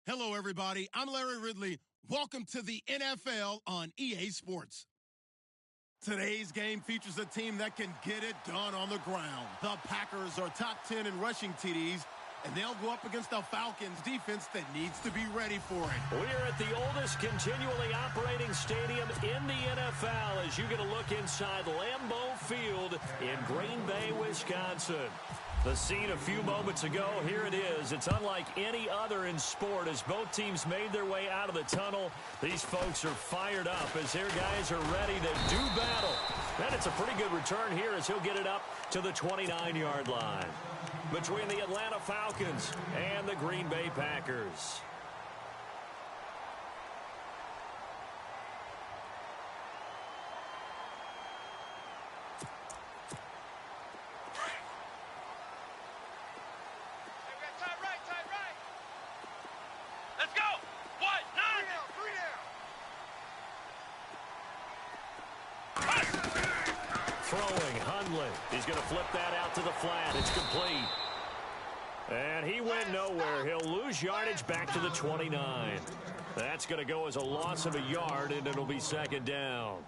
Hello, everybody. I'm Larry Ridley. Welcome to the NFL on EA Sports. Today's game features a team that can get it done on the ground. The Packers are top 10 in rushing TDs, and they'll go up against the Falcons defense that needs to be ready for it. We're at the oldest continually operating stadium in the NFL as you get a look inside Lambeau Field in Green Bay, Wisconsin. The scene a few moments ago, here it is. It's unlike any other in sport as both teams made their way out of the tunnel. These folks are fired up as their guys are ready to do battle. And it's a pretty good return here as he'll get it up to the 29-yard line. Between the Atlanta Falcons and the Green Bay Packers. He's going to flip that out to the flat. It's complete. And he went nowhere. He'll lose yardage back to the 29. That's going to go as a loss of a yard, and it'll be second down.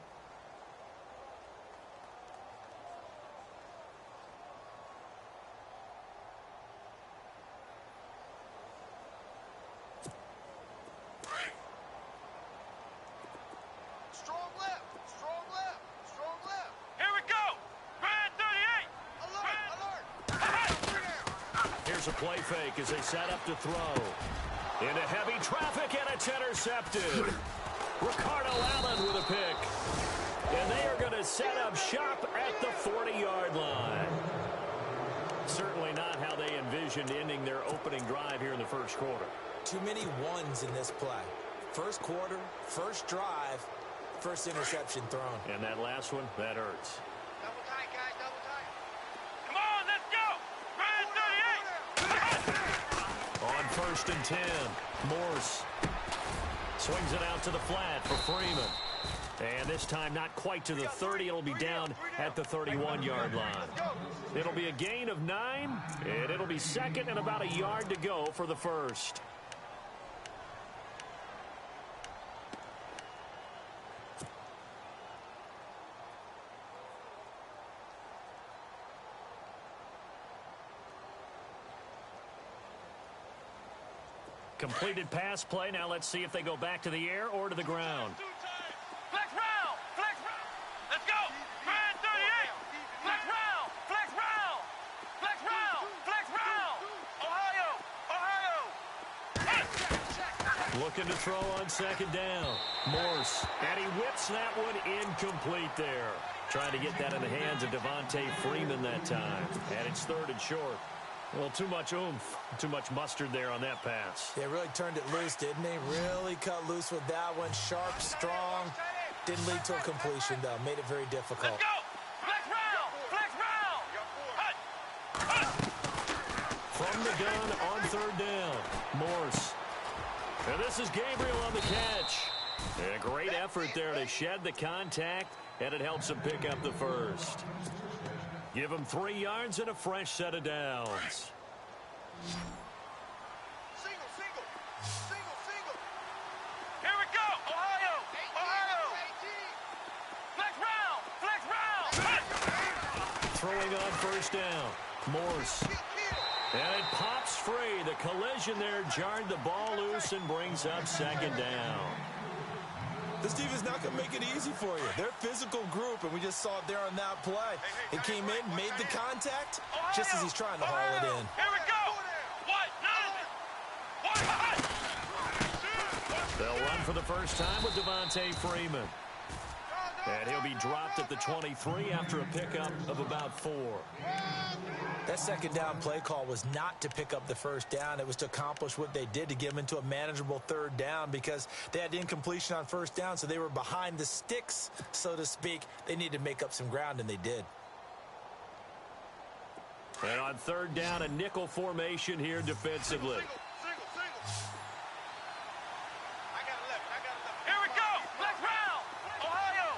A play fake as they set up to throw. Into heavy traffic, and it's intercepted. Ricardo Allen with a pick. And they are going to set up shop at the 40-yard line. Certainly not how they envisioned ending their opening drive here in the first quarter. Too many ones in this play. First quarter, first drive, first interception thrown. And that last one, that hurts. Double tight, guys, double tight. Come on, let's go! Ryan 38! On first and 10, Morse swings it out to the flat for Freeman. And this time not quite to the 30. It'll be down at the 31-yard line. It'll be a gain of 9, and it'll be second and about a yard to go for the first. Completed pass play. Now let's see if they go back to the air or to the ground. Flex round! Flex round! Let's go! Ryan 38! Flex round! Flex round! Flex round! Flex round! Ohio! Ohio! Looking to throw on second down. Morse. And he whips that one incomplete there. Trying to get that in the hands of Devontae Freeman that time. And it's third and short. Well, too much oomph, too much mustard there on that pass. They really turned it loose, didn't they? Really cut loose with that one. Sharp, strong. Didn't lead to a completion, though. Made it very difficult. Let's go! Flex round! Flex round! From the gun on third down, Morse. And this is Gabriel on the catch. A great effort there to shed the contact, and it helps him pick up the first. Give him 3 yards and a fresh set of downs. Single. Here we go! Ohio! Ohio! Flex round! Throwing on first down, Morse. And it pops free. The collision there jarred the ball loose and brings up second down. This defense is not going to make it easy for you. They're a physical group, and we just saw it there on that play. He came in, made the contact, just as he's trying to haul it in. Here we go! They'll run for the first time with Devontae Freeman. And he'll be dropped at the 23 after a pickup of about 4. That second down play call was not to pick up the first down. It was to accomplish what they did, to get them into a manageable third down, because they had incompletion on first down, so they were behind the sticks, so to speak. They needed to make up some ground, and they did. And on third down, a nickel formation here defensively. Here we go! Flex round! Ohio!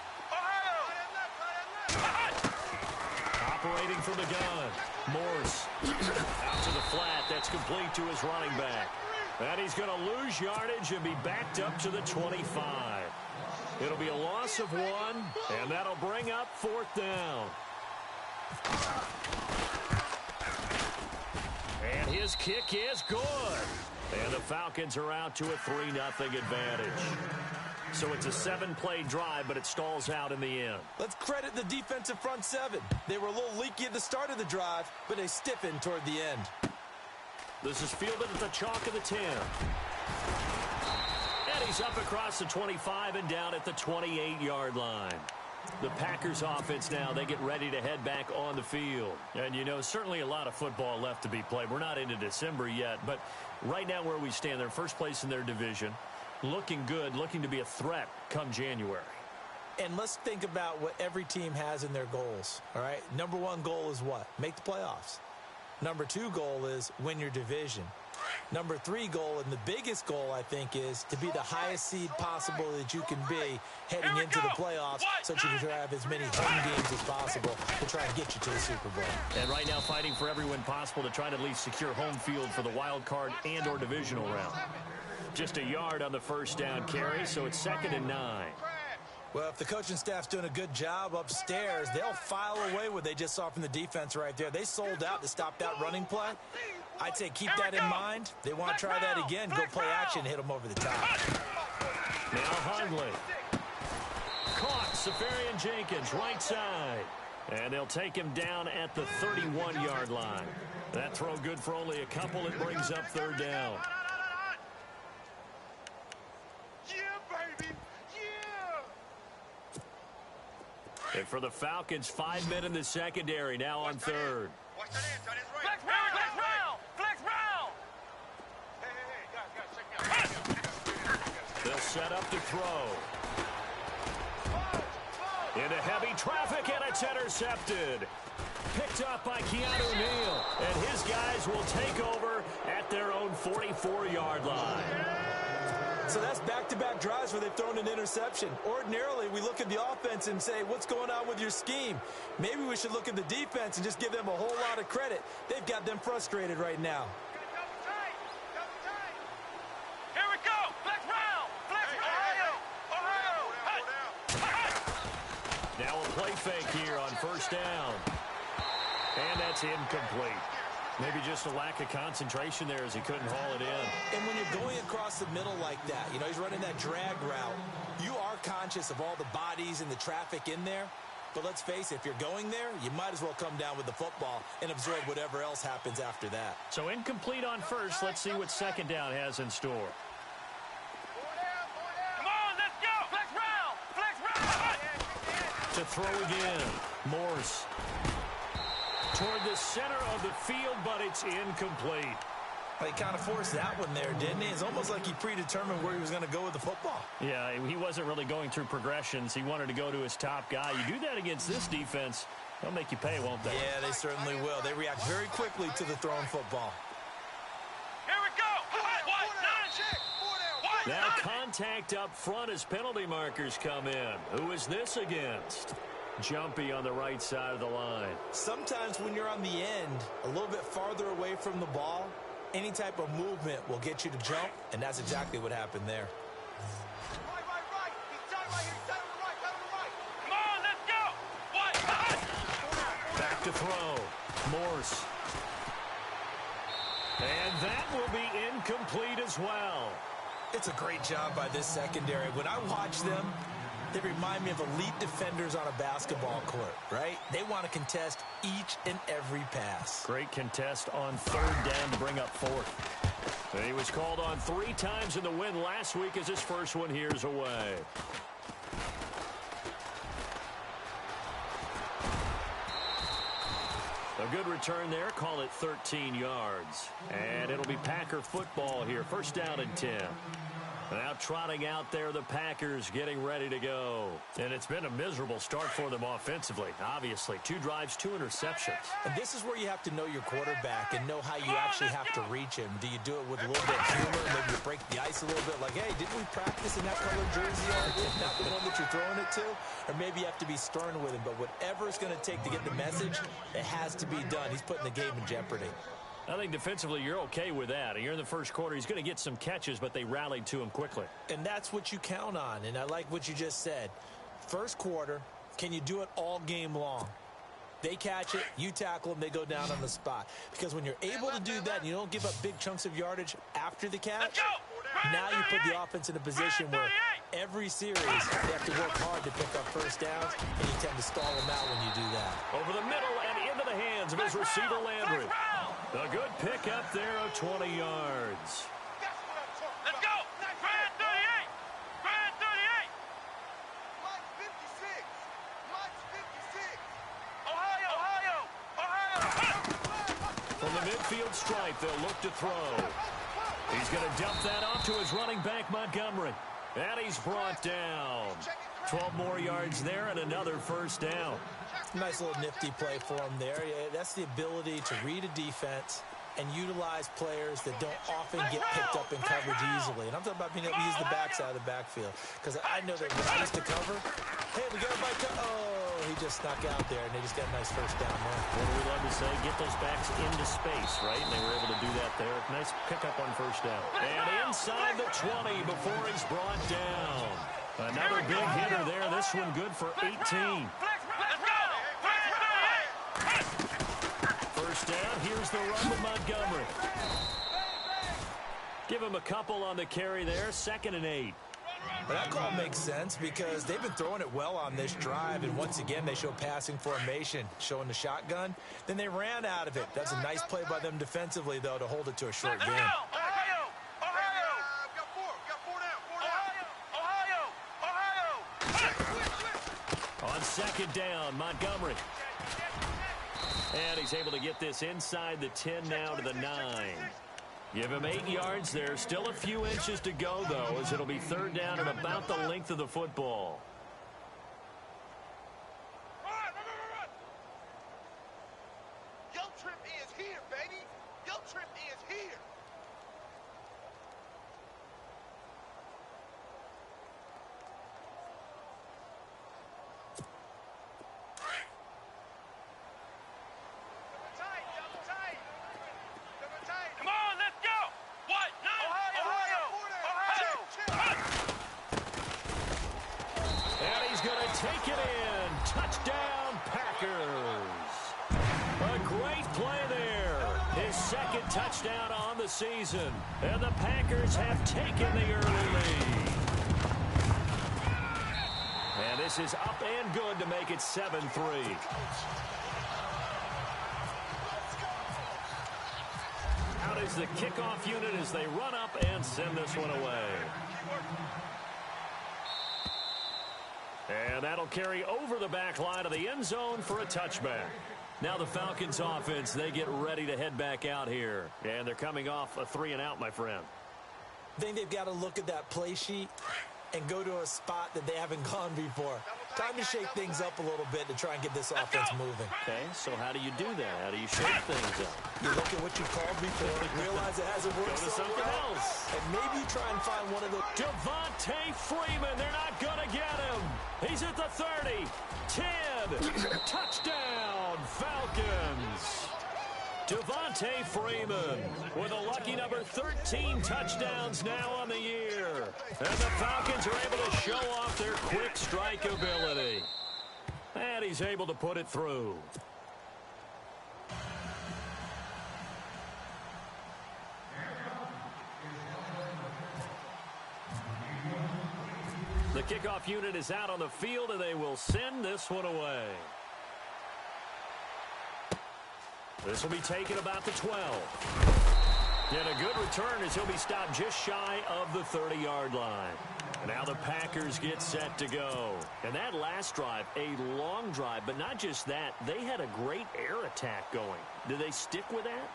Operating from the gun. Morse out to the flat. That's complete to his running back. And he's going to lose yardage and be backed up to the 25. It'll be a loss of 1, and that'll bring up 4th down. And his kick is good. And the Falcons are out to a 3-0 advantage. So it's a 7-play drive, but it stalls out in the end. Let's credit the defensive front 7. They were a little leaky at the start of the drive, but they stiffened toward the end. This is fielded at the chalk of the 10. And he's up across the 25 and down at the 28-yard line. The Packers offense now, they get ready to head back on the field. And, you know, certainly a lot of football left to be played. We're not into December yet, but right now where we stand, they're first place in their division. Looking good, looking to be a threat come January. And let's think about what every team has in their goals, all right? Number 1 goal is what? Make the playoffs. Number 2 goal is win your division. Number 3 goal, and the biggest goal, I think, is to be the highest seed possible that you can be heading into the playoffs so that you can have as many home games as possible to try and get you to the Super Bowl. And right now fighting for every win possible to try to at least secure home field for the wild card and or divisional round. Just a yard on the first down carry, so it's 2nd and 9. Well, if the coaching staff's doing a good job upstairs, they'll file away what they just saw from the defense right there. They sold out to stop that running play. I'd say keep that in mind. They want to try that again, go play action, hit them over the top. Now Hundley. Caught, Safarian Jenkins, right side. And they'll take him down at the 31-yard line. That throw good for only a couple. It brings up 3rd down. And for the Falcons, 5 men in the secondary now on 3rd. Flex round! Flex round! They'll set up to throw. Into heavy traffic, and it's intercepted. Picked up by Keanu Neal. And his guys will take over at their own 44-yard line. So that's back-to-back drives where they've thrown an interception. Ordinarily, we look at the offense and say, what's going on with your scheme? Maybe we should look at the defense and just give them a whole lot of credit. They've got them frustrated right now. Here we go! Flex round! Flex round! Now a play fake here on 1st down. And that's incomplete. Maybe just a lack of concentration there as he couldn't haul it in. And when you're going across the middle like that, you know, he's running that drag route, you are conscious of all the bodies and the traffic in there. But let's face it, if you're going there, you might as well come down with the football and absorb whatever else happens after that. So incomplete on 1st. Let's see what 2nd down has in store. Come on, let's go! Flex round! Flex round! To throw again. Morse. Toward the center of the field, but it's incomplete. Well, he kind of forced that one there, didn't he? It's almost like he predetermined where he was going to go with the football. Yeah, he wasn't really going through progressions. He wanted to go to his top guy. You do that against this defense, they'll make you pay, won't they? Yeah, they certainly will. They react very quickly to the thrown football. Here we go! Now contact up front as penalty markers come in. Who is this against? Jumpy on the right side of the line. Sometimes when you're on the end, a little bit farther away from the ball, any type of movement will get you to jump, and that's exactly what happened there. Right. He's done right here. He's done on the right. Come on, let's go! Back to throw. Morse. And that will be incomplete as well. It's a great job by this secondary. When I watch them, they remind me of elite defenders on a basketball court, right? They want to contest each and every pass. Great contest on 3rd down to bring up 4th. And he was called on 3 times in the win last week as his first one here's away. A good return there. Call it 13 yards. And it'll be Packer football here. 1st down and 10. Now trotting out there, the Packers getting ready to go. And it's been a miserable start for them offensively, obviously. 2 drives, 2 interceptions. And this is where you have to know your quarterback and know how you actually have to reach him. Do you do it with a little bit of humor? Maybe you break the ice a little bit like, hey, didn't we practice in that colored jersey on? Is that the one that you're throwing it to? Or maybe you have to be stern with him. But whatever it's going to take to get the message, it has to be done. He's putting the game in jeopardy. I think defensively you're okay with that. You're in the first quarter. He's going to get some catches, but they rallied to him quickly. And that's what you count on, and I like what you just said. First quarter, can you do it all game long? They catch it, you tackle them, they go down on the spot. Because when you're able to do that and you don't give up big chunks of yardage after the catch, now you put the offense in a position where every series they have to work hard to pick up first downs, and you tend to stall them out when you do that. Over the middle and into the hands of his receiver, Landry. A good pick up there of 20 yards. Let's go! Grand 38! Grand 38! Mike 56! Mike 56! Ohio! Ohio! Ohio! From the midfield stripe, they'll look to throw. He's going to dump that off to his running back, Montgomery. And he's brought down. 12 more yards there and another first down. Nice little nifty play for him there. Yeah, that's the ability to read a defense and utilize players that don't often get picked up in coverage easily. And I'm talking about being able to use the backside of the backfield. Because I know that when I used to cover, hey, we got a bike. Oh, he just snuck out there, and they just got a nice first down there. What do we love to say? Get those backs into space, right? And they were able to do that there. Nice pickup on first down. And inside the 20 before he's brought down. Another big hitter there. This one good for 18. First down, here's the run with Montgomery. Give him a couple on the carry there, 2nd and 8. But that call makes sense because they've been throwing it well on this drive, and once again they show passing formation, showing the shotgun. Then they ran out of it. That's a nice play by them defensively, though, to hold it to a short game. Ohio! Ohio! Got four down. On 2nd down, Montgomery. And he's able to get this inside the 10 now to the 9. Give him 8 yards there. Still a few inches to go, though, as it'll be 3rd down and about the length of the football. Run! Yo trip is here, baby. Yo trip is here. Come on, let's go! What? No! Ohio! And he's going to take it in. Touchdown, Packers. A great play there. His 2nd touchdown on the season. And the Packers have taken the early lead. And this is up and good to make it 7-3. Out is the kickoff unit as they run up and send this one away. And that'll carry over the back line of the end zone for a touchback. Now the Falcons offense, they get ready to head back out here. And they're coming off a 3-and-out, my friend. I think they've got to look at that play sheet and go to a spot that they haven't gone before. Time to shake things up a little bit to try and get this offense moving. Okay, so how do you do that? How do you shake things up? You look at what you called before, realize it hasn't worked Go to so something well, else. and maybe you try and find one of the... Devontae Freeman, they're not going to get him. He's at the 30, 10, touchdown, Falcons. Devontae Freeman with a lucky number 13 touchdowns now on the year. And the Falcons are able to show off their quick strike ability. And he's able to put it through. The kickoff unit is out on the field, and they will send this one away. This will be taken about the 12. And a good return as he'll be stopped just shy of the 30-yard line. Now the Packers get set to go. And that last drive, a long drive, but not just that. They had a great air attack going. Did they stick with that?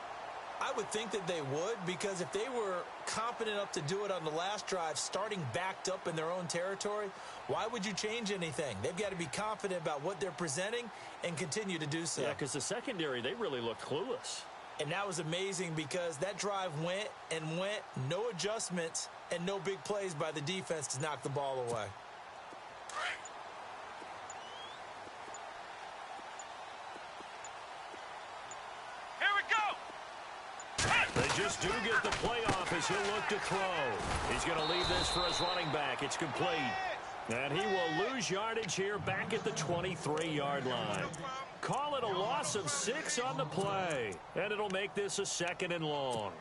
I would think that they would, because if they were competent enough to do it on the last drive, starting backed up in their own territory, why would you change anything? They've got to be confident about what they're presenting and continue to do so. Yeah, because the secondary, they really looked clueless. And that was amazing because that drive went and went, no adjustments, and no big plays by the defense to knock the ball away. Here we go! just do get the playoff as he'll look to throw. He's going to leave this for his running back. It's complete. And he will lose yardage here back at the 23-yard line. Call it a loss of 6 on the play. And it'll make this a 2nd and long.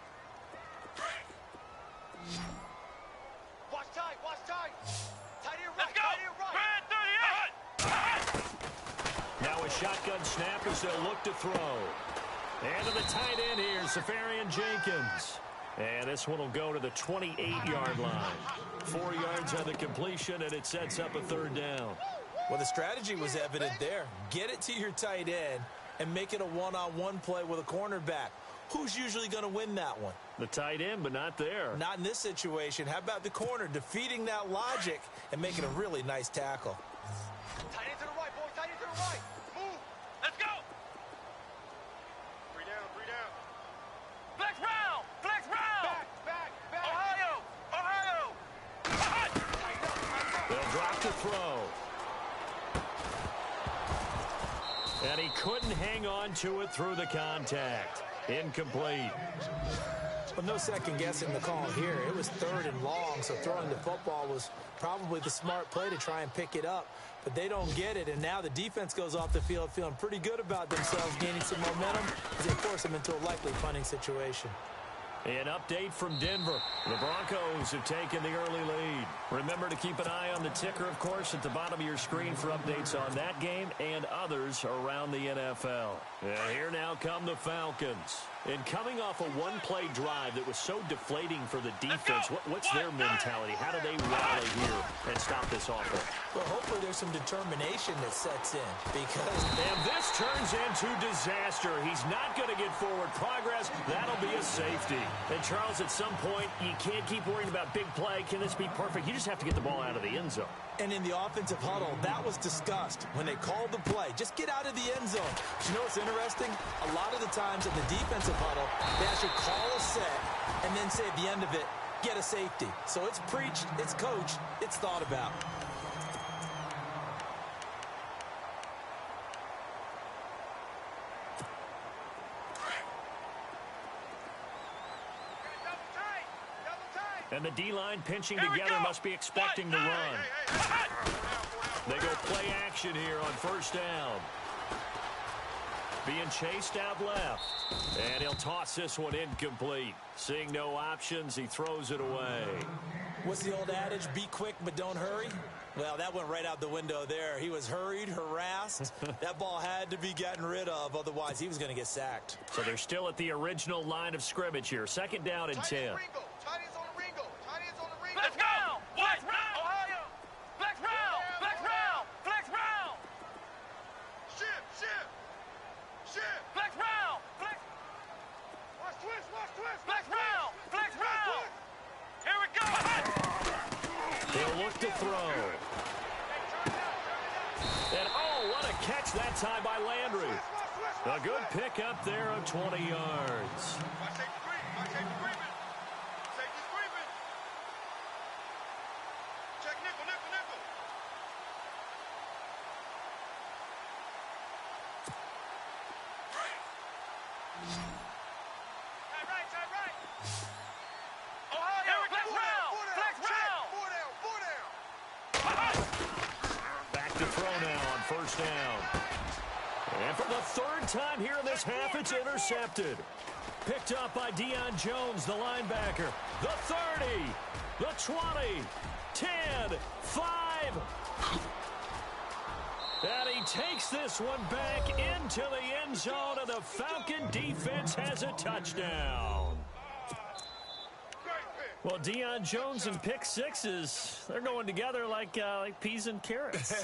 Watch tight, watch tight. Tight here, right. Let's go. Tight here, right. Now a shotgun snap as they'll look to throw. And to the tight end here, Safarian Jenkins. And this one will go to the 28-yard line. 4 yards on the completion, and it sets up a 3rd down. Well, the strategy was evident there. Get it to your tight end and make it a one-on-one play with a cornerback. Who's usually going to win that one? The tight end, but not there. Not in this situation. How about the corner defeating that logic and making a really nice tackle? Tight end to the right, boy. Tight end to the right. Move. Let's go. 3 down, 3 down. Flex round. Flex round. Back. Ohio. They'll drop the throw. And he couldn't hang on to it through the contact. Incomplete. Well, no second guessing the call here. It was 3rd and long, so throwing the football was probably the smart play to try and pick it up. But they don't get it, and now the defense goes off the field feeling pretty good about themselves, gaining some momentum as they force them into a likely punting situation. An update from Denver. The Broncos have taken the early lead. Remember to keep an eye on the ticker, of course, at the bottom of your screen for updates on that game and others around the NFL. And here now come the Falcons. And coming off a one-play drive that was so deflating for the defense, what's their mentality? How do they rally here and stop this offense? Well, hopefully there's some determination that sets in because... And this turns into disaster. He's not going to get forward progress. That'll be a safety. And, Charles, at some point, you can't keep worrying about big play. Can this be perfect? You just have to get the ball out of the end zone. And in the offensive huddle, that was discussed when they called the play. Just get out of the end zone. But you know what's interesting? A lot of the times in the defensive huddle, they actually call a set and then say at the end of it, get a safety. So it's preached, it's coached, it's thought about. And the D-line pinching together must be expecting to run. They go play action here on 1st down. Being chased out left. And he'll toss this one incomplete. Seeing no options, he throws it away. What's the old adage? Be quick, but don't hurry? Well, that went right out the window there. He was hurried, harassed. That ball had to be gotten rid of, otherwise he was going to get sacked. So they're still at the original line of scrimmage here. 2nd down and 10. Let's go! Flex round! Ohio! Flex round! Flex round! Flex round! Shift! Flex round! Flex! Watch twist! Flex round! Flex round! Here we go! He'll look to throw. And oh, what a catch that time by Landry. A good pickup there of 20 yards. And for the 3rd time here in this half, it's intercepted. Picked up by Deion Jones, the linebacker. The 30, the 20, 10, 5. And he takes this one back into the end zone, and the Falcon defense has a touchdown. Well, Deion Jones and pick sixes, they're going together like peas and carrots.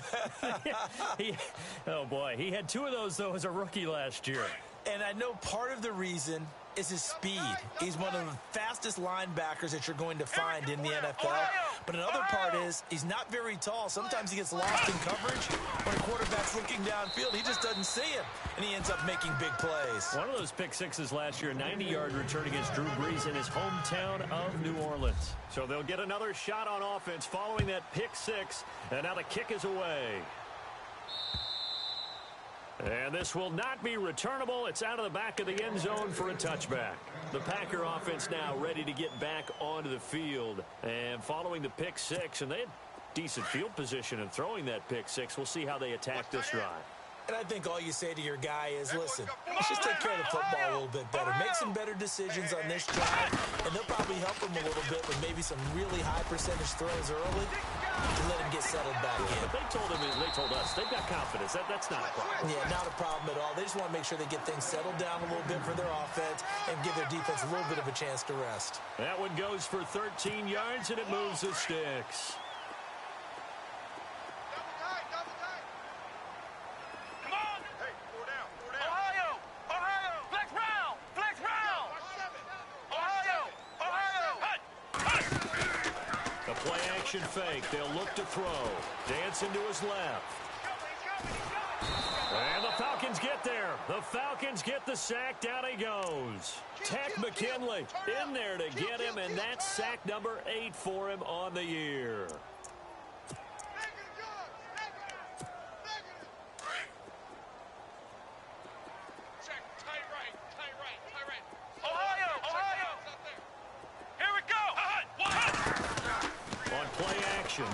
Oh, boy. He had 2 of those, though, as a rookie last year. And I know part of the reason is his speed. He's one of the fastest linebackers that you're going to find in the NFL. But another part is he's not very tall. Sometimes he gets lost in coverage. When a quarterback's looking downfield, he just doesn't see him, and he ends up making big plays. One of those pick sixes last year, 90-yard return against Drew Brees in his hometown of New Orleans. So they'll get another shot on offense following that pick six, and now the kick is away. And this will not be returnable. It's out of the back of the end zone for a touchback. The Packer offense now ready to get back onto the field. And following the pick six, and they had decent field position in throwing that pick six. We'll see how they attack this drive. And I think all you say to your guy is, listen, let's just take care of the football a little bit better. Make some better decisions on this drive, and they'll probably help him a little bit with maybe some really high percentage throws early to let him get settled back in. But they told him, and they told us, they've got confidence. That's not a problem. Yeah, not a problem at all. They just want to make sure they get things settled down a little bit for their offense and give their defense a little bit of a chance to rest. That one goes for 13 yards, and it moves the sticks. Fake. They'll look to throw. Dancing to his left. And the Falcons get there. The Falcons get the sack. Down he goes. Tech McKinley in there to get him, and that's sack number 8 for him on the year.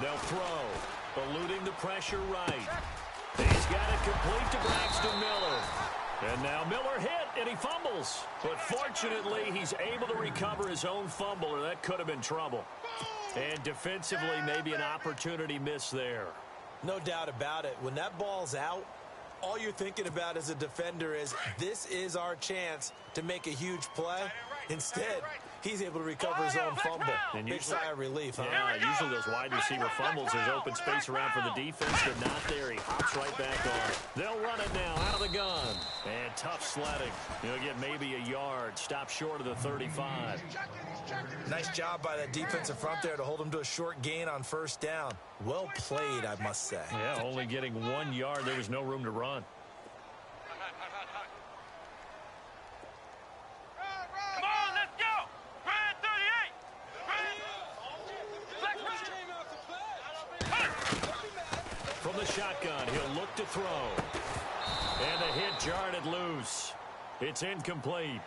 They'll throw, eluding the pressure right. He's got it complete to Braxton Miller. And now Miller hit, and he fumbles. But fortunately, he's able to recover his own fumble, or that could have been trouble. And defensively, maybe an opportunity miss there. No doubt about it. When that ball's out, all you're thinking about as a defender is, this is our chance to make a huge play. Instead, he's able to recover his own fumble. And big sigh of relief, huh? Yeah, usually those wide receiver fumbles, there's open space around for the defense, but not there. He hops right back on. They'll run it now out of the gun. And tough sledding. He'll get maybe a yard. Stop short of the 35. Nice job by that defensive front there to hold him to a short gain on first down. Well played, I must say. Yeah, only getting 1 yard. There was no room to run. Shotgun, he'll look to throw. And the hit jarred it loose. It's incomplete.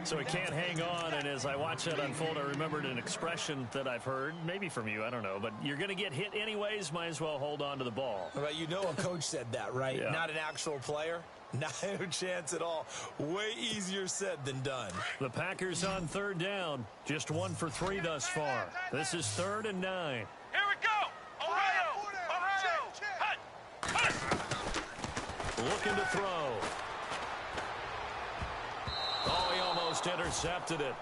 So he can't hang on, and as I watch that unfold, I remembered an expression that I've heard, maybe from you, I don't know, but you're going to get hit anyways, might as well hold on to the ball. Right, you know a coach said that, right? Yeah. Not an actual player. Not a chance at all. Way easier said than done. The Packers on third down. Just 1 for 3 thus far. This is 3rd and 9. Here we go! Looking to throw. Oh, he almost intercepted it.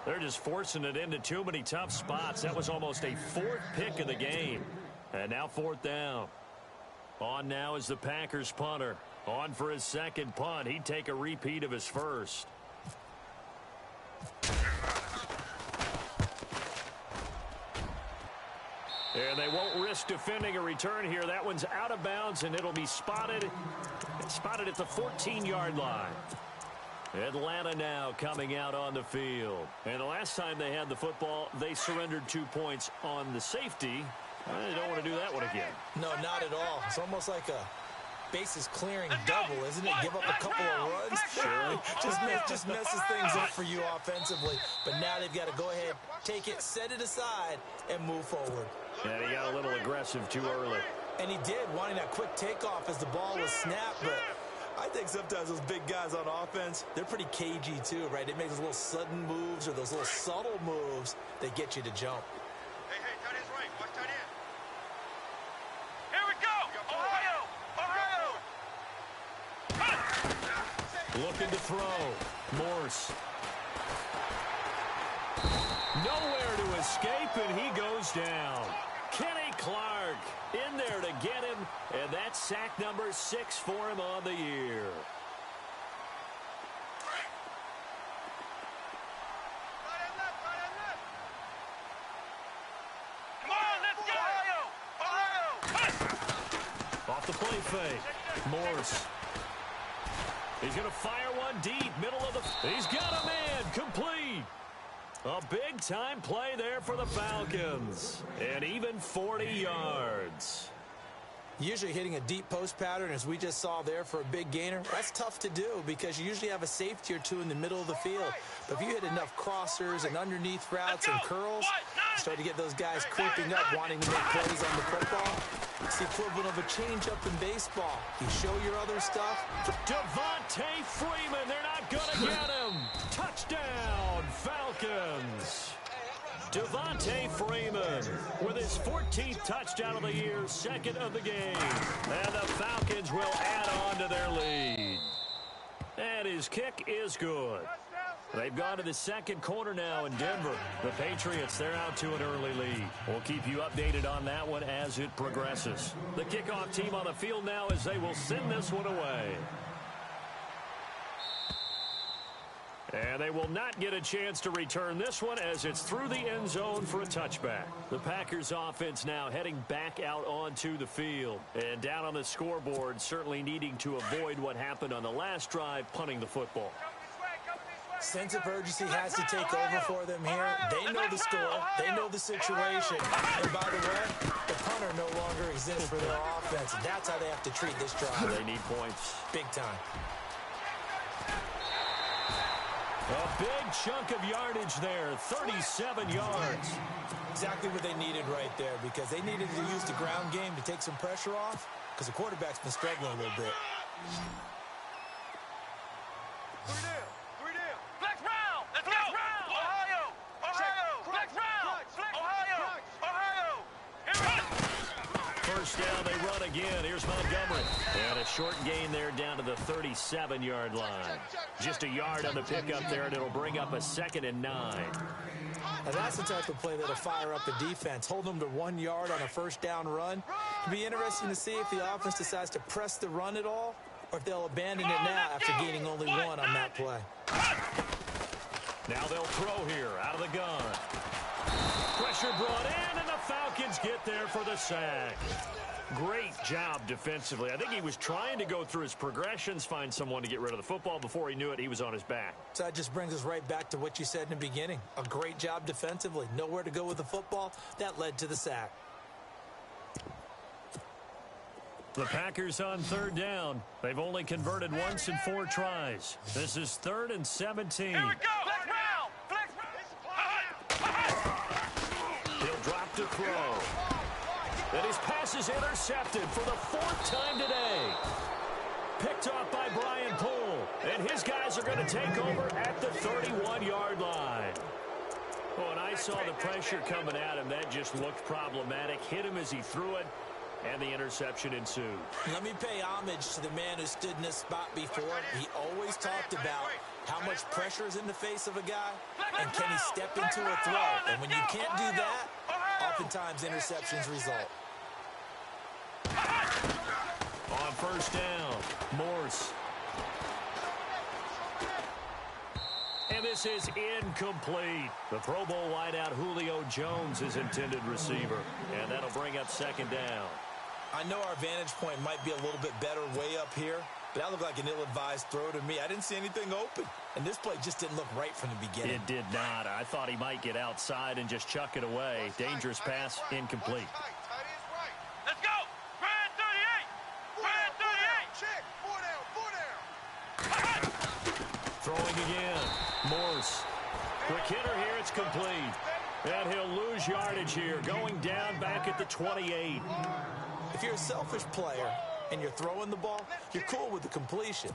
They're just forcing it into too many tough spots. That was almost a 4th pick of the game. And now 4th down. On now is the Packers punter. On for his second punt. He'd take a repeat of his first. And they won't risk defending a return here. That one's out of bounds, and it'll be spotted at the 14-yard line. Atlanta now coming out on the field. And the last time they had the football, they surrendered 2 points on the safety. They don't want to do that one again. No, not at all. It's almost like a bases clearing double, isn't it? Give up a couple of runs. Sure. just messes things up for you offensively. But now they've got to go ahead, take it, set it aside, and move forward. And he got a little aggressive too early. And he did, wanting that quick takeoff as the ball was snapped. But I think sometimes those big guys on offense, they're pretty cagey too, right? They make those little sudden moves or those little subtle moves that get you to jump. Hey, tight end's right. Watch tight end. Here we go! Ohio! Looking to throw. Morse. Nowhere to escape, and he goes down. Kenny Clark in there to get him, and that's sack number 6 for him on the year. Come on, let's go! Off the play fake. Morse. He's going to fire one deep, middle of the... He's got a man, complete. A big-time play there for the Falcons. And even 40 yards. Usually hitting a deep post pattern, as we just saw there for a big gainer, that's tough to do because you usually have a safety or two in the middle of the field. But if you hit enough crossers and underneath routes and curls, you start to get those guys creeping up, wanting to make plays on the football. It's the equivalent of a change-up in baseball. You show your other stuff. Devontae Freeman, they're not going to get him. Touchdown, Falcons. Devontae Freeman with his 14th touchdown of the year, second of the game. And the Falcons will add on to their lead. And his kick is good. They've gone to the second quarter now in Denver. The Patriots, they're out to an early lead. We'll keep you updated on that one as it progresses. The kickoff team on the field now as they will send this one away. And they will not get a chance to return this one as it's through the end zone for a touchback. The Packers offense now heading back out onto the field. And down on the scoreboard, certainly needing to avoid what happened on the last drive, punting the football. Sense of urgency has to take over for them here. They know the score. They know the situation. And by the way, the punter no longer exists for their offense. That's how they have to treat this drive. They need points. Big time. A big chunk of yardage there, 37 yards. Exactly what they needed right there, because they needed to use the ground game to take some pressure off, because the quarterback's been struggling a little bit. Three down. Flex round. Let's go. Ohio. Flex round. Ohio. Here we go. First down, they run again. Here's Montgomery. And a short gain there down to the 37-yard line. Just a yard on the pickup there, and it'll bring up a 2nd and 9. Now that's the type of play that'll fire up the defense. Hold them to 1 yard on a first down run. It'll be interesting to see if the offense decides to press the run at all, or if they'll abandon it now after gaining only 1 on that play. Now they'll throw here out of the gun. Pressure brought in, and the Falcons get there for the sack. Great job defensively. I think he was trying to go through his progressions, find someone to get rid of the football. Before he knew it, he was on his back. So that just brings us right back to what you said in the beginning. A great job defensively. Nowhere to go with the football. That led to the sack. The Packers on third down. They've only converted once in 4 tries. This is 3rd and 17. Here we go. Flex round. He'll drop to throw. And his pass is intercepted for the 4th time today. Picked off by Brian Poole. And his guys are going to take over at the 31-yard line. Oh, and I saw the pressure coming at him. That just looked problematic. Hit him as he threw it. And the interception ensued. Let me pay homage to the man who stood in this spot before. He always talked about how much pressure is in the face of a guy, and can he step into a throw. And when you can't do that, oftentimes interceptions result. On first down, Morse. And this is incomplete. The Pro Bowl wideout Julio Jones is intended receiver. And that'll bring up 2nd down. I know our vantage point might be a little bit better way up here, but that looked like an ill-advised throw to me. I didn't see anything open, and this play just didn't look right from the beginning. It did not. I thought he might get outside and just chuck it away. Dangerous pass, incomplete. Let's go. Brand 38. Brand 38. Check. 4 down. Throwing again. Morse. Quick hitter here. It's complete. And he'll lose yardage here. Going down back at the 28. If you're a selfish player and you're throwing the ball, you're cool with the completion.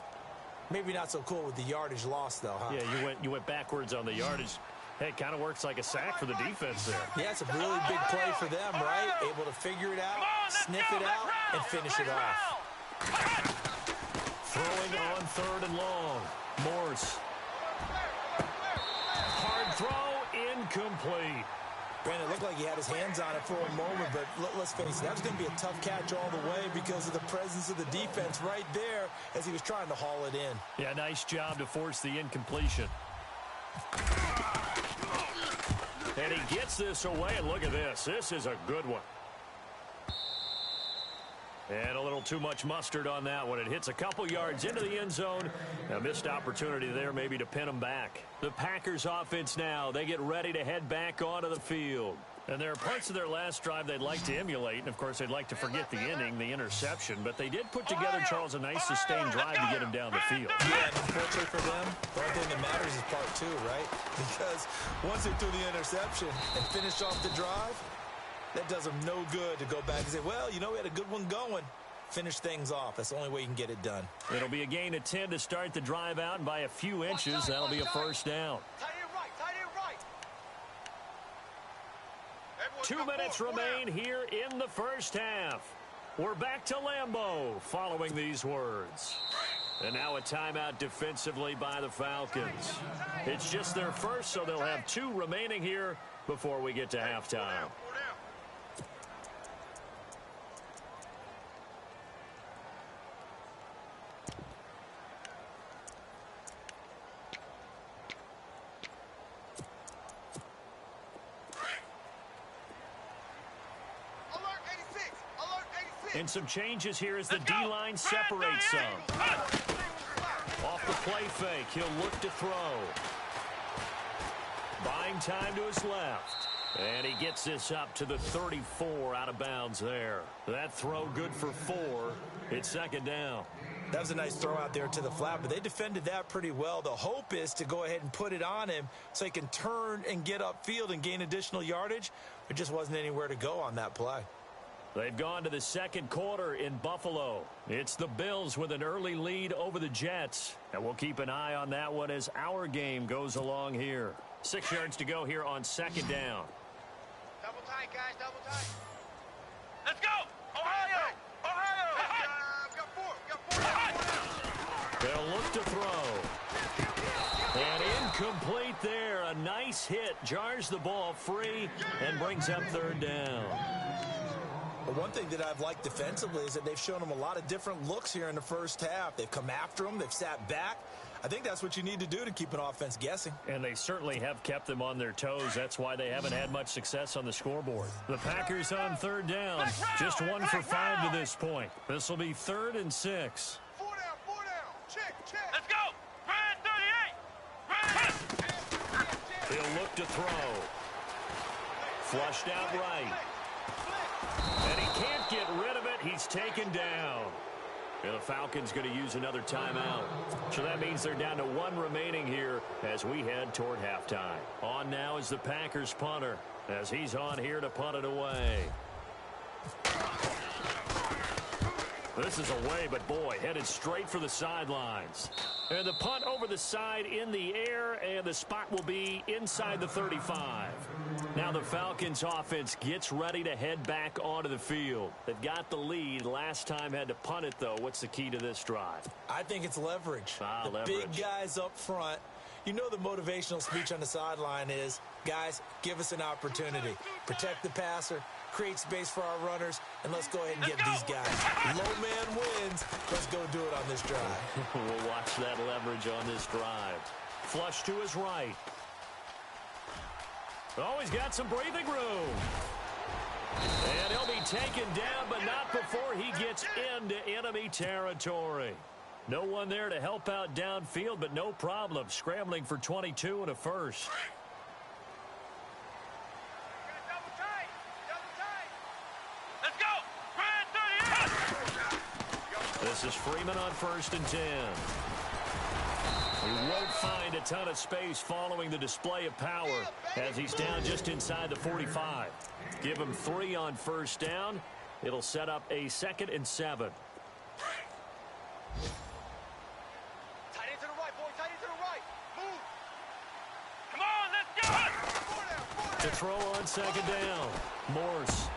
Maybe not so cool with the yardage loss, though, huh? Yeah, you went backwards on the yardage. Hey, it kind of works like a sack for the defense there. Yeah, it's a really big play for them, right? Able to figure it out, sniff it out, and finish it off. Throwing on 3rd and long. Morse. Hard throw, incomplete. Brandon, it looked like he had his hands on it for a moment, but let's face it, that was going to be a tough catch all the way because of the presence of the defense right there as he was trying to haul it in. Yeah, nice job to force the incompletion. And he gets this away, and look at this. This is a good one. And a little too much mustard on that one. It hits a couple yards into the end zone. A missed opportunity there maybe to pin them back. The Packers offense now, they get ready to head back onto the field. And there are parts of their last drive they'd like to emulate, and, of course, they'd like to forget the inning, the interception. But they did put together, Charles, a nice sustained drive to get him down the field. Yeah, and unfortunately for them, the only thing that matters is part two, right? Because once they threw the interception and finished off the drive, that does them no good to go back and say, well, you know, we had a good one going. Finish things off. That's the only way you can get it done. It'll be a gain of 10 to start the drive out, and by a few inches, that'll be a first down. 2 minutes remain here in the first half. We're back to Lambeau following these words. And now a timeout defensively by the Falcons. It's just their first, so they'll have 2 remaining here before we get to halftime. And some changes here as the D-line separates some. Off the play fake, he'll look to throw. Buying time to his left. And he gets this up to the 34 out of bounds there. That throw good for 4. It's second down. That was a nice throw out there to the flat, but they defended that pretty well. The hope is to go ahead and put it on him so he can turn and get upfield and gain additional yardage. There just wasn't anywhere to go on that play. They've gone to the second quarter in Buffalo. It's the Bills with an early lead over the Jets. And we'll keep an eye on that one as our game goes along here. 6 yards to go here on second down. Double tight, guys, double tight. Let's go! Ohio! Ohio! Got 4. They'll look to throw. And incomplete there. A nice hit. Jars the ball free and brings up third down. But one thing that I've liked defensively is that they've shown them a lot of different looks here in the first half. They've come after them. They've sat back. I think that's what you need to do to keep an offense guessing. And they certainly have kept them on their toes. That's why they haven't had much success on the scoreboard. The Packers on third down. Just 1 for 5 to this point. This will be 3rd and 6. 4 down. Check. Let's go! Brad 38! He'll look to throw. Flushed out right. And he can't get rid of it. He's taken down. And the Falcons going to use another timeout. So that means they're down to 1 remaining here as we head toward halftime. On now is the Packers punter as he's on here to punt it away. This is away, but boy, headed straight for the sidelines. And the punt over the side in the air, and the spot will be inside the 35. Now the Falcons offense gets ready to head back onto the field. They've got the lead. Last time had to punt it, though. What's the key to this drive? I think it's leverage. Leverage. Big guys up front. You know the motivational speech on the sideline is, guys, give us an opportunity. Protect the passer, create space for our runners, and let's go ahead and get these guys. Low man wins. Let's go do it on this drive. We'll watch that leverage on this drive. Flush to his right. Oh, he's got some breathing room. And he'll be taken down, but not before he gets into enemy territory. No one there to help out downfield, but no problem. Scrambling for 22 and a first. Double tight. Let's go! Brad 38! This is Freeman on 1st and 10. He won't find a ton of space following the display of power as he's down just inside the 45. Give him 3 on first down. It'll set up a 2nd and 7. Tight end to the right, boy. Tight end to the right. Move. Come on, let's go! To throw on 2nd down. Morse.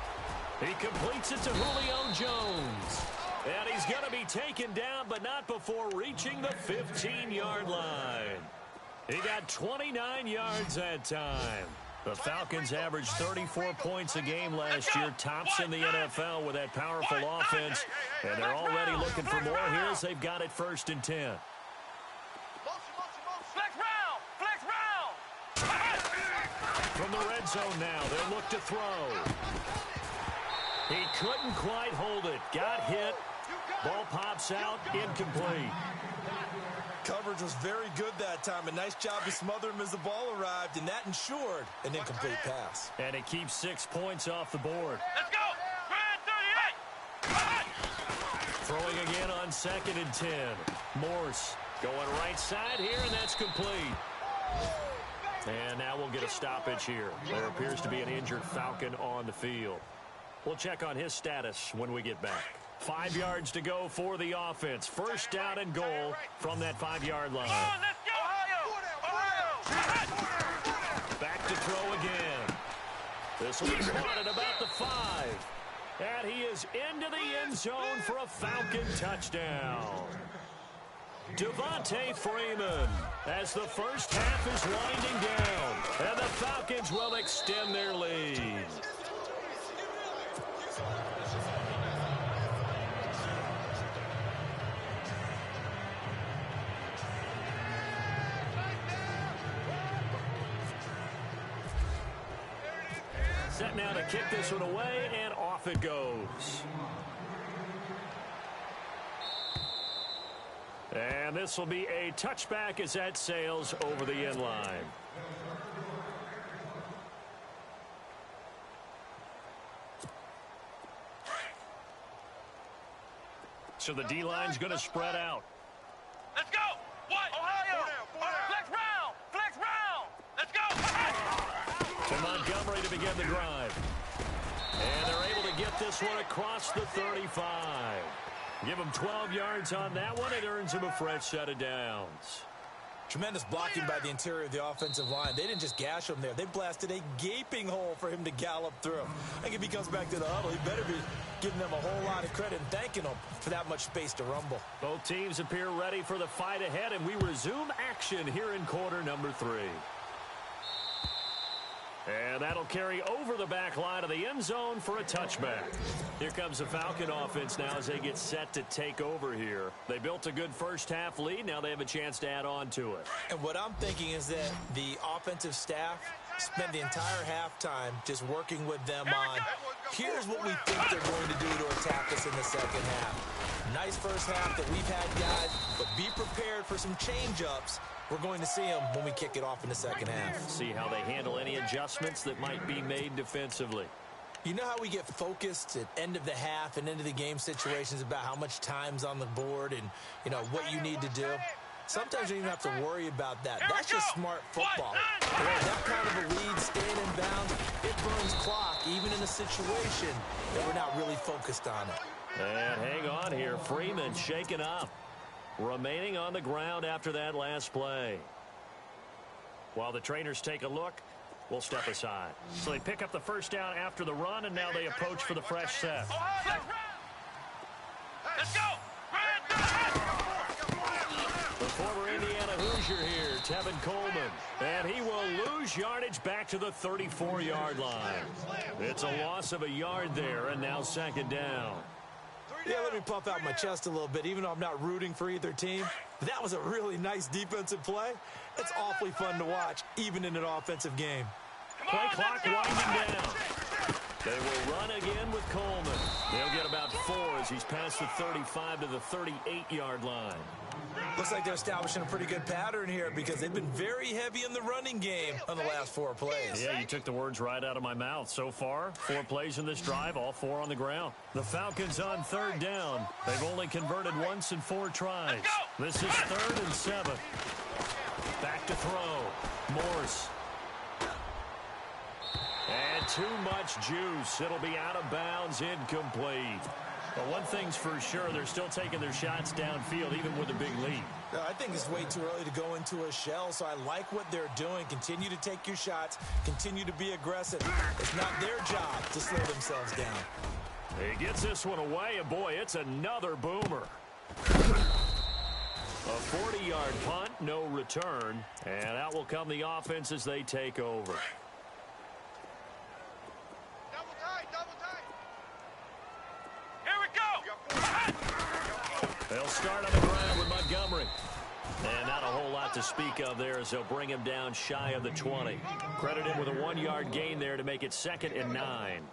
He completes it to Julio Jones. And he's going to be taken down, but not before reaching the 15-yard line. He got 29 yards that time. The Falcons averaged 34 points a game last year, tops in the NFL with that powerful offense. And they're already looking for more here as they've got it 1st and 10. Flex round! From the red zone now, they'll look to throw. He couldn't quite hold it. Got hit. Ball pops out, incomplete. coverage was very good that time. A nice job to smother him as the ball arrived, and that ensured an incomplete pass. And it keeps 6 points off the board. Let's go! Grand 38! Throwing again on 2nd and 10. Morse going right side here, and that's complete. And now we'll get a stoppage here. There appears to be an injured Falcon on the field. We'll check on his status when we get back. 5 yards to go for the offense. First down and goal from that 5-yard line. Come on, let's go! Ohio! Back to throw again. This will be caught at about the 5. And he is into the end zone for a Falcon touchdown. Devontae Freeman as the first half is winding down. And the Falcons will extend their lead. Set now to kick this one away, and off it goes. And this will be a touchback as that sails over the end line. So the D-line's going to spread out. Let's go! What? Ohio! Flex round! Flex round! Let's go! To Montgomery to begin the drive. And they're able to get this one across the 35. Give him 12 yards on that one. It earns him a fresh set of downs. Tremendous blocking by the interior of the offensive line. They didn't just gash him there. They blasted a gaping hole for him to gallop through. I think if he comes back to the huddle, he better be giving them a whole lot of credit and thanking them for that much space to rumble. Both teams appear ready for the fight ahead, and we resume action here in quarter number 3. And that'll carry over the back line of the end zone for a touchback. Here comes the Falcon offense now as they get set to take over here. They built a good first half lead. Now they have a chance to add on to it. And what I'm thinking is that the offensive staff spent the entire halftime just working with them on, here's what we think they're going to do to attack us in the second half. Nice first half that we've had, guys, but be prepared for some change-ups. We're going to see them when we kick it off in the second half. See how they handle any adjustments that might be made defensively. You know how we get focused at end of the half and into the game situations about how much time's on the board and, you know, what you need to do? Sometimes you don't even have to worry about that. That's just smart football. That kind of a lead, staying in bounds, it burns clock, even in a situation that we're not really focused on it. And hang on here. Freeman shaken up. Remaining on the ground after that last play. While the trainers take a look, we'll step aside. So they pick up the first down after the run, and now they approach for the fresh set. Let's go! The former Indiana Hoosier here, Tevin Coleman. And he will lose yardage back to the 34-yard line. It's a loss of a yard there, and now second down. Yeah, let me puff out my chest a little bit, even though I'm not rooting for either team. That was a really nice defensive play. It's awfully fun to watch, even in an offensive game. Play clock winding down. They will run again with Coleman. They'll get about 4 as he's past the 35 to the 38-yard line. Looks like they're establishing a pretty good pattern here because they've been very heavy in the running game on the last 4 plays. Yeah, you took the words right out of my mouth. So far, 4 plays in this drive, all 4 on the ground. The Falcons on third down. They've only converted once in 4 tries. This is 3rd and 7. Back to throw. Morse. And too much juice. It'll be out of bounds, incomplete. But one thing's for sure, they're still taking their shots downfield, even with a big lead. I think it's way too early to go into a shell, so I like what they're doing. Continue to take your shots. Continue to be aggressive. It's not their job to slow themselves down. He gets this one away, and boy, it's another boomer. A 40-yard punt, no return, and out will come the offense as they take over. They'll start on the ground with Montgomery. And not a whole lot to speak of there as they'll bring him down shy of the 20. Credit him with a 1-yard gain there to make it 2nd and 9.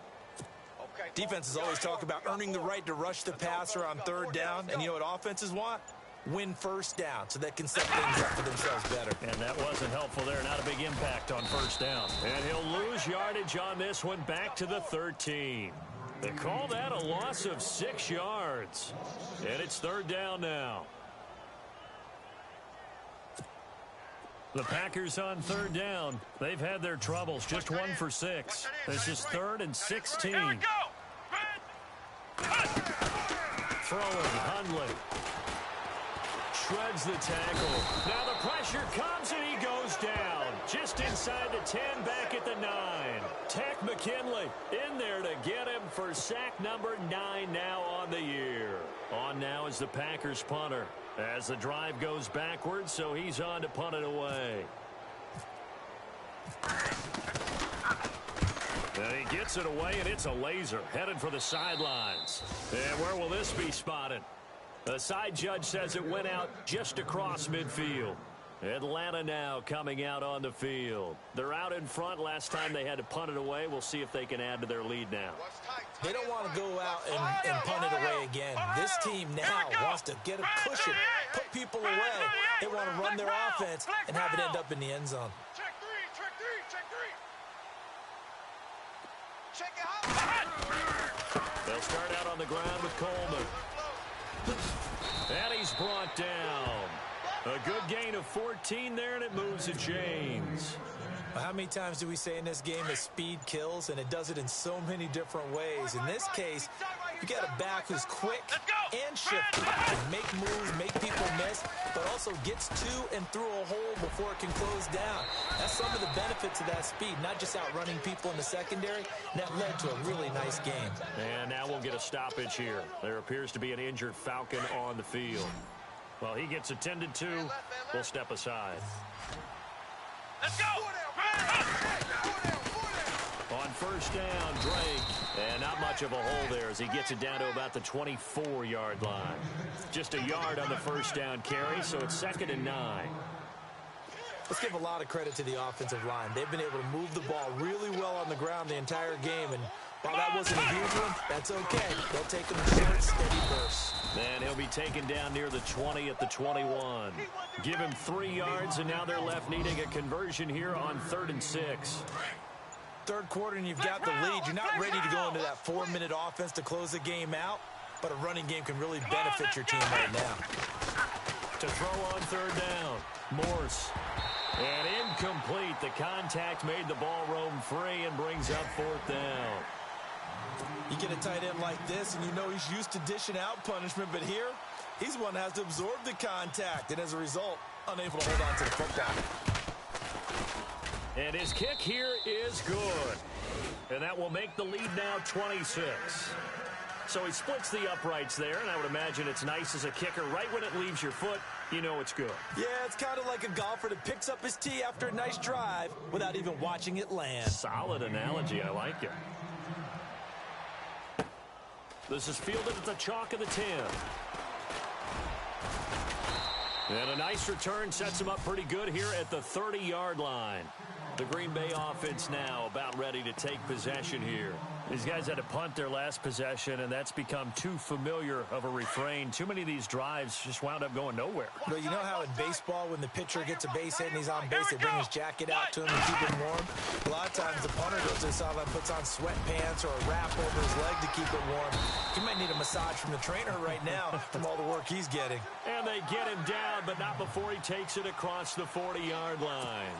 Defenses always talk about earning the right to rush the passer on third down. And you know what offenses want? win first down so they can set things up for themselves better. And that wasn't helpful there. Not a big impact on first down. And he'll lose yardage on this one back to the 13. They call that a loss of 6 yards. And it's third down now. The Packers on third down. They've had their troubles. Just 1 for 6. This is 3rd and 16. Throwing, Hundley. Shreds the tackle. Now the pressure comes and he goes down. Just inside the 10, back at the 9. Tech McKinley in there to get him for sack number 9 now on the year. On now is the Packers punter. As the drive goes backwards, so he's on to punt it away. And he gets it away, and it's a laser headed for the sidelines. And where will this be spotted? The side judge says it went out just across midfield. Atlanta now coming out on the field. They're out in front. Last time they had to punt it away. We'll see if they can add to their lead now. They don't want to go out and punt it away again. This team now wants to get a cushion, put people away. They want to run their offense and have it end up in the end zone. Check three. Check it out. They'll start out on the ground with Coleman. And he's brought down. A good gain of 14 there, and it moves to James. How many times do we say in this game that speed kills, and it does it in so many different ways? In this case, you got a back who's quick and shifty, can make moves, make people miss, but also gets to and through a hole before it can close down. That's some of the benefits of that speed, not just outrunning people in the secondary. And that led to a really nice game. And now we'll get a stoppage here. There appears to be an injured Falcon on the field. Well, he gets attended to. We'll step aside. Let's go. On first down, Drake. And not much of a hole there as he gets it down to about the 24-yard line. Just a yard on the first down carry, so it's 2nd and 9. Let's give a lot of credit to the offensive line. They've been able to move the ball really well on the ground the entire game, and while that wasn't a huge one, that's okay. They'll take them in short, steady bursts. And he'll be taken down near the 20 at the 21. Give him 3 yards, and now they're left needing a conversion here on 3rd and 6. Third quarter, and you've got the lead. You're not ready to go into that 4-minute offense to close the game out, but a running game can really benefit your team right now. To throw on third down, Morse. And incomplete. The contact made the ball roam free and brings up 4th down. You get a tight end like this, and you know he's used to dishing out punishment, but here, he's the one that has to absorb the contact, and as a result, unable to hold on to the football. And his kick here is good. And that will make the lead now 26. So he splits the uprights there, and I would imagine it's nice as a kicker. Right when it leaves your foot, you know it's good. Yeah, it's kind of like a golfer that picks up his tee after a nice drive without even watching it land. Solid analogy. I like it. This is fielded at the chalk of the 10. And a nice return sets him up pretty good here at the 30-yard line. The Green Bay offense now about ready to take possession here. These guys had to punt their last possession, and that's become too familiar of a refrain. Too many of these drives just wound up going nowhere. But you know how in baseball, when the pitcher gets a base hit and he's on base, they bring his jacket out to him and keep him warm? A lot of times the punter goes to the sideline, puts on sweatpants or a wrap over his leg to keep it warm. He might need a massage from the trainer right now from all the work he's getting. And they get him down, but not before he takes it across the 40-yard line.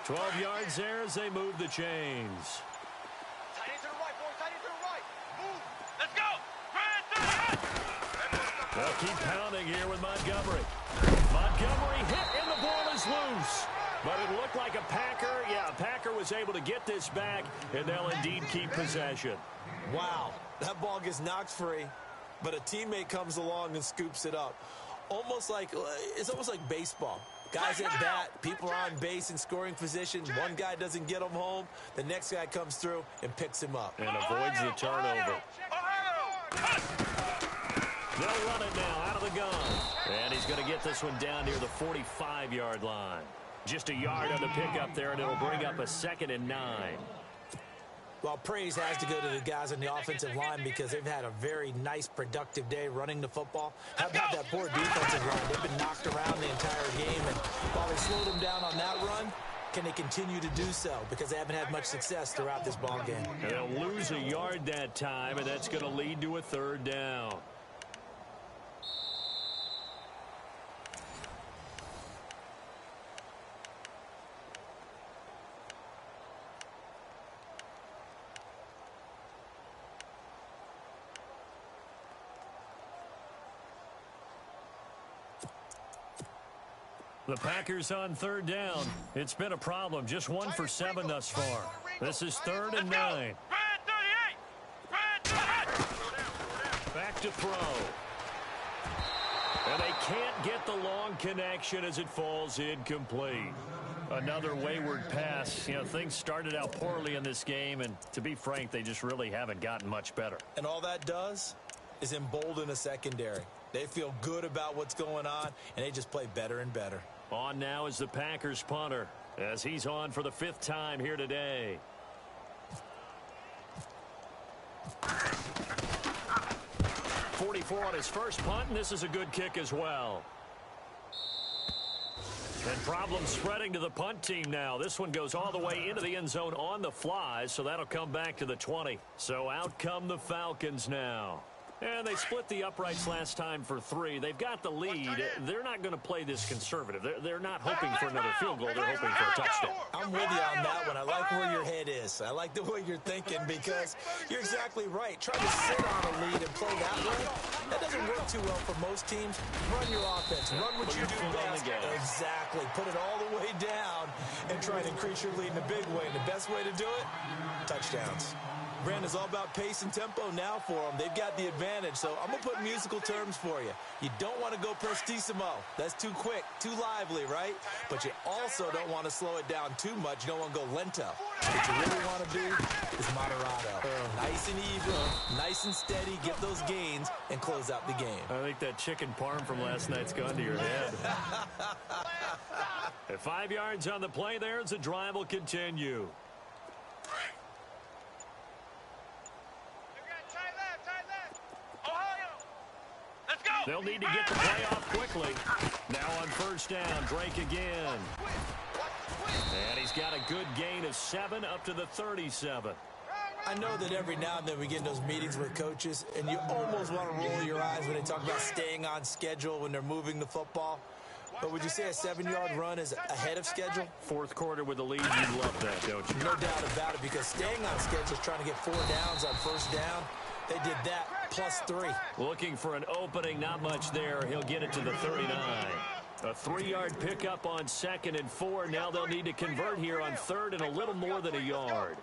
12 yards there as they move the chains. Tight end to the right, boys. Tight end to the right. Move. Let's go. They'll keep pounding here with Montgomery. Montgomery hit, and the ball is loose. But it looked like a Packer. Yeah, a Packer was able to get this back, and they'll indeed keep possession. Wow, that ball gets knocked free, but a teammate comes along and scoops it up. It's almost like baseball. Guys at bat, people are on base in scoring position. One guy doesn't get him home. The next guy comes through and picks him up. And avoids the turnover. They'll run it now out of the gun. And he's going to get this one down near the 45-yard line. Just a yard on the pickup there, and it'll bring up a 2nd and 9. Well, praise has to go to the guys on the offensive line because they've had a very nice, productive day running the football. How about that poor defensive line? They've been knocked around the entire game, and while they slowed them down on that run, can they continue to do so? Because they haven't had much success throughout this ball game. They'll lose a yard that time, and that's going to lead to a third down. The Packers on third down. It's been a problem. Just 1 for 7 thus far. This is 3rd and 9. Back to throw. And they can't get the long connection as it falls incomplete. Another wayward pass. You know, things started out poorly in this game, and to be frank, they just really haven't gotten much better. And all that does is embolden a secondary. They feel good about what's going on, and they just play better and better. On now is the Packers punter, as he's on for the 5th time here today. .44 on his first punt, and this is a good kick as well. And problems spreading to the punt team now. This one goes all the way into the end zone on the fly, so that'll come back to the 20. So out come the Falcons now. And they split the uprights last time for 3. They've got the lead. They're not going to play this conservative. They're not hoping for another field goal. They're hoping for a touchdown. I'm with you on that one. I like where your head is. I like the way you're thinking because you're exactly right. Trying to sit on a lead and play that way, that doesn't work too well for most teams. Run your offense. Run what you do best. Exactly. Put it all the way down and try to increase your lead in a big way. And the best way to do it, touchdowns. Brand is all about pace and tempo now for them. They've got the advantage, so I'm going to put musical terms for you. You don't want to go prestissimo. That's too quick, too lively, right? But you also don't want to slow it down too much. You don't want to go lento. What you really want to do is moderato. Nice and even, nice and steady, get those gains, and close out the game. I think that chicken parm from last night's gone to your head. At 5 yards on the play there, as the drive will continue. They'll need to get the play off quickly. Now on first down, Drake again. And he's got a good gain of 7 up to the 37. I know that every now and then we get in those meetings with coaches, and you almost want to roll your eyes when they talk about staying on schedule when they're moving the football. But would you say a 7-yard run is ahead of schedule? 4th quarter with the lead, you'd love that, don't you? No doubt about it, because staying on schedule is trying to get 4 downs on first down. They did that, plus 3. Looking for an opening, not much there. He'll get it to the 39. A 3-yard pickup on 2nd and 4. Now they'll need to convert here on 3rd and a little more than a yard.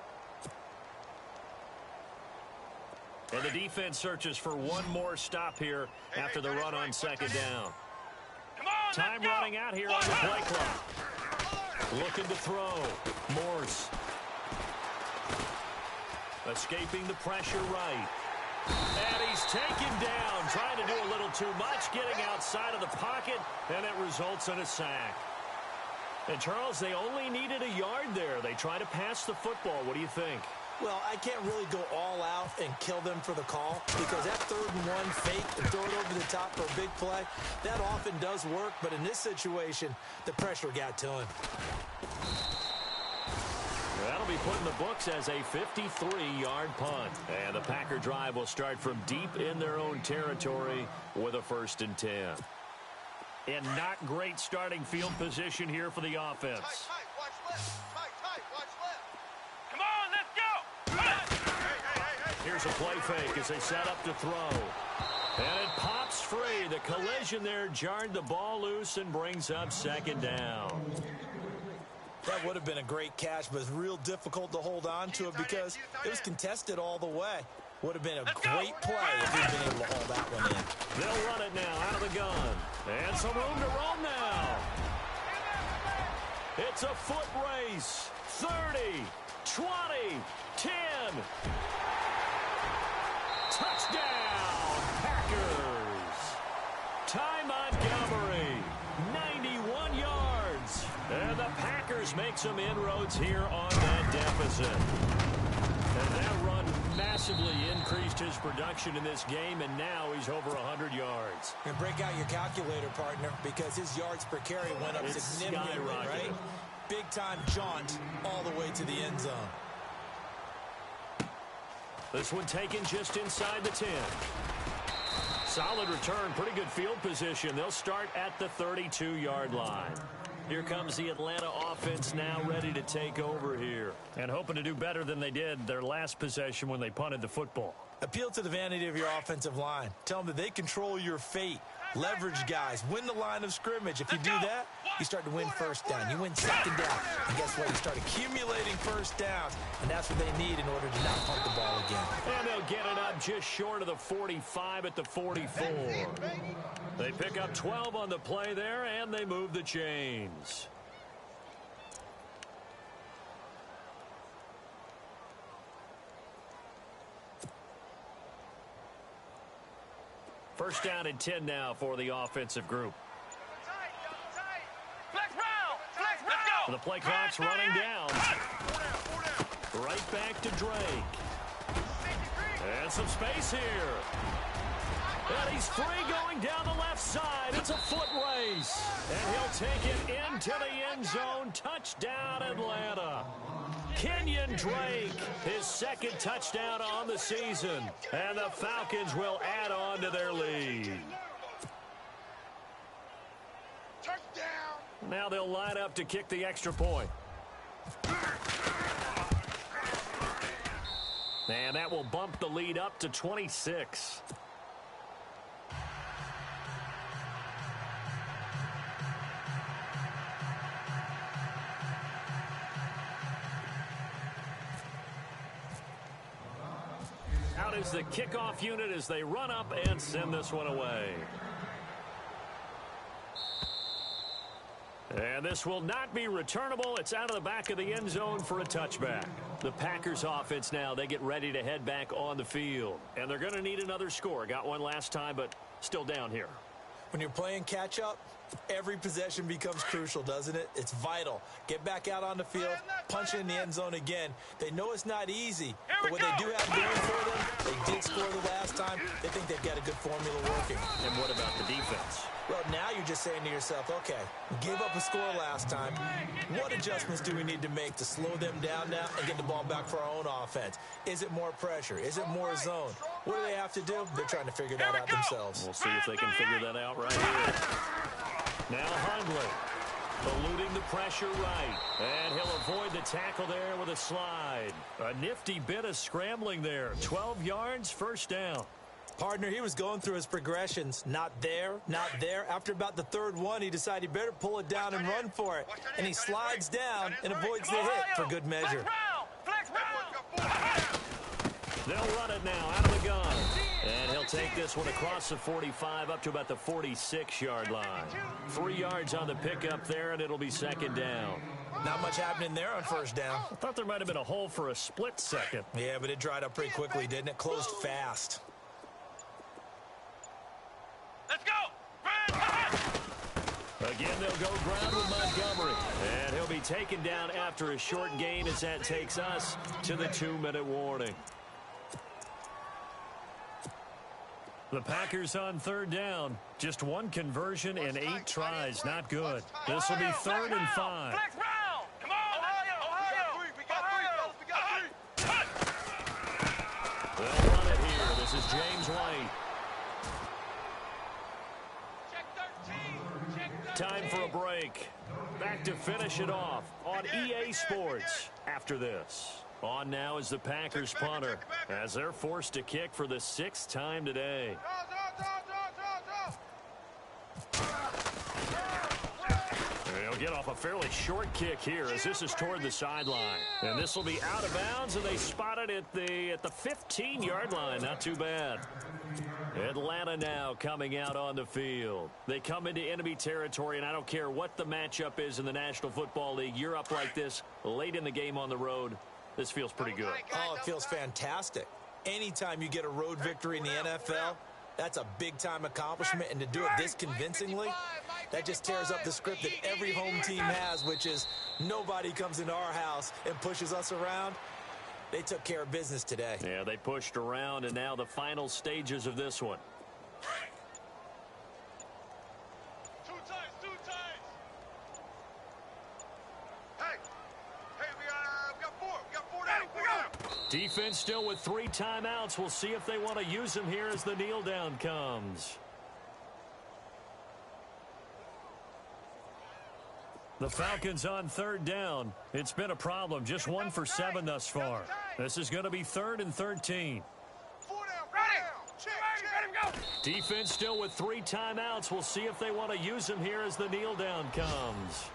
And the defense searches for one more stop here after the run on 2nd down. Time running out here on the play clock. Looking to throw. Morse. Escaping the pressure right. And he's taken down, trying to do a little too much, getting outside of the pocket, and it results in a sack. And, Charles, they only needed a yard there. They try to pass the football. What do you think? Well, I can't really go all out and kill them for the call because that 3rd and 1 fake and throw it over the top for a big play, that often does work. But in this situation, the pressure got to him. That'll be put in the books as a 53-yard punt. And the Packer drive will start from deep in their own territory with a 1st and 10. And not great starting field position here for the offense. Tight, watch left. Tight, watch left. Come on, let's go. Hey. Here's a play fake as they set up to throw. And it pops free. The collision there jarred the ball loose and brings up 2nd down. That would have been a great catch, but it's real difficult to hold on to it because it was contested all the way. Would have been a great play if he'd been able to hold that one in. They'll run it now out of the gun. And some room to roam now. It's a foot race. 30, 20, 10. Touchdown, Packers. Ty Montgomery, 91 yards. And the Packers make some inroads here on that deficit. And That run massively increased his production in this game, and now he's over 100 yards. And break out your calculator, partner, because his yards per carry went up significantly, right? Big-time jaunt all the way to the end zone. This one taken just inside the 10. Solid return, pretty good field position. They'll start at the 32-yard line. Here comes the Atlanta offense now ready to take over here. And hoping to do better than they did their last possession when they punted the football. Appeal to the vanity of your offensive line. Tell them that they control your fate. Leverage guys. Win the line of scrimmage. If you do that, you start to win first down. You win second down. And guess what? You start accumulating first downs. And that's what they need in order to not punt the ball again. And they'll get it up just short of the 45 at the 44. They pick up 12 on the play there, and they move the chains. First down and 10 now for the offensive group. Flex round! Flex round! The play clock's running down. Right back to Drake. And some space here. And he's free going down the left side. It's a foot race. And he'll take it into the end zone. Touchdown, Atlanta. Kenyon Drake, his second touchdown on the season. And the Falcons will add on to their lead. Now they'll line up to kick the extra point. And that will bump the lead up to 26. Out is the kickoff unit as they run up and send this one away. And this will not be returnable. It's out of the back of the end zone for a touchback. The Packers offense now, they get ready to head back on the field. And they're going to need another score. Got one last time, but still down here. When you're playing catch-up, every possession becomes crucial, doesn't it? It's vital. Get back out on the field, punch in the end zone again. They know it's not easy, but what they do have going for them, they did score the last time. They think they've got a good formula working. And what about the defense? Well, now you're just saying to yourself, okay, we gave up a score last time. What adjustments do we need to make to slow them down now and get the ball back for our own offense? Is it more pressure? Is it more zone? What do they have to do? They're trying to figure that out themselves. We'll see if they can figure that out right here. Now Hundley, eluding the pressure right. And he'll avoid the tackle there with a slide. A nifty bit of scrambling there. 12 yards, first down. Partner, he was going through his progressions. Not there, not there. After about the third one, he decided he better pull it down and run for it. And he slides down and avoids the hit for good measure. They'll run it now out of the gun. And he'll take this one across the 45 up to about the 46-yard line. 3 yards on the pickup there, and it'll be second down. Not much happening there on first down. I thought there might have been a hole for a split second. Yeah, but it dried up pretty quickly, didn't it? Closed fast. Let's go! Again, they'll go ground with Montgomery. And he'll be taken down after a short gain as that takes us to the 2-minute warning. The Packers on third down. Just one conversion in 8 tries. Not good. This will be 3rd and 5. Flex round! Come on! Ohio! We got 3, fellas. They'll run it here. This is James White. Time for a break. Back to finish it off on EA Sports after this. On now is the Packers punter as they're forced to kick for the 6th time today. They'll get off a fairly short kick here as this is toward the sideline. And this will be out of bounds, and they spot it at the 15-yard line. Not too bad. Atlanta now coming out on the field. They come into enemy territory, and I don't care what the matchup is in the National Football League. You're up like this late in the game on the road. This feels pretty good. Oh, it feels fantastic. Anytime you get a road victory in the NFL, that's a big-time accomplishment, and to do it this convincingly, that just tears up the script that every home team has, which is nobody comes into our house and pushes us around. They took care of business today. Yeah, they pushed around, and now the final stages of this one. Two times. Hey, we got four down. Defense still with 3 timeouts. We'll see if they want to use them here as the kneel down comes. The Falcons on 3rd down. It's been a problem. Just 1 for 7 thus far. This is going to be 3rd and 13. 4 down. Ready. Check. Defense still with 3 timeouts. We'll see if they want to use them here as the kneel down comes.